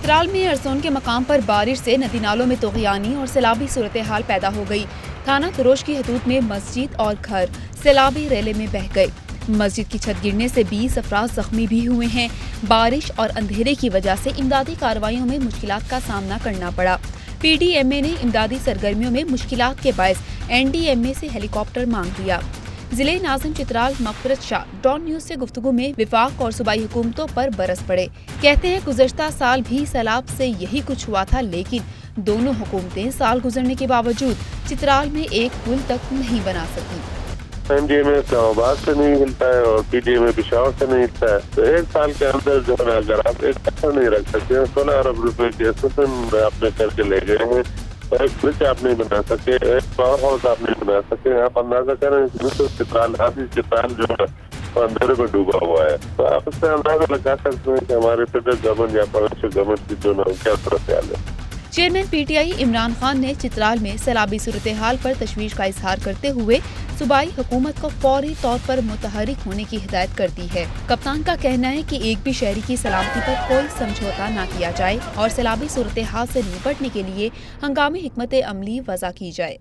चित्राल में अरसोन के मकाम पर बारिश से नदी नालों में तोग़यानी और सैलाबी सूरत हाल पैदा हो गई। थाना तुरोश की हदूद में मस्जिद और घर सैलाबी रेले में बह गए। मस्जिद की छत गिरने से 20 अफराद जख्मी भी हुए हैं। बारिश और अंधेरे की वजह से इमदादी कार्रवाइयों में मुश्किलात का सामना करना पड़ा। PDMA ने इमदादी सरगर्मियों में मुश्किलात के बायस NDMA से हेलीकॉप्टर मांग लिया। जिले नाज़िम चित्राल मगफरत शाह डॉन न्यूज से गुफ्तगू में विफाक और सूबाई हुकूमतों पर बरस पड़े। कहते हैं गुज़श्ता साल भी सैलाब से यही कुछ हुआ था, लेकिन दोनों हुकूमतें साल गुजरने के बावजूद चित्राल में एक पुल तक नहीं बना सकी। NDMA इस्लामाबाद से नहीं मिलता है और PDMA पेशावर से नहीं मिलता है, तो एक साल के अंदर जो है अगर आप एक पैसा नहीं रख सकते, 16 अरब रुपए की एसोसिएशन आपने करके ले गए हैं, तो एक ब्रिज आप नहीं बना सके, एक पावर हाउस आप नहीं बना सके। आप अंदाजा करें तो चित्राल जो है अंधेरे में डूबा हुआ है, तो आप इससे अंदाजा लगा सकते हैं कि हमारे फेडरल गवर्नमेंट या प्रोविंशियल गवर्नमेंट की जो है क्या सूरत हाल है। चेयरमैन PTI इमरान खान ने चित्राल में सैलाबी सूरत हाल पर तशवीश का इजहार करते हुए सूबाई हुकूमत को फौरी तौर पर मुतहरिक होने की हिदायत कर दी है। कप्तान का कहना है कि एक भी शहरी की सलामती पर कोई समझौता न किया जाए और सैलाबी सूरत हाल से निपटने के लिए हंगामी हिकमत अमली वज़ा की जाए।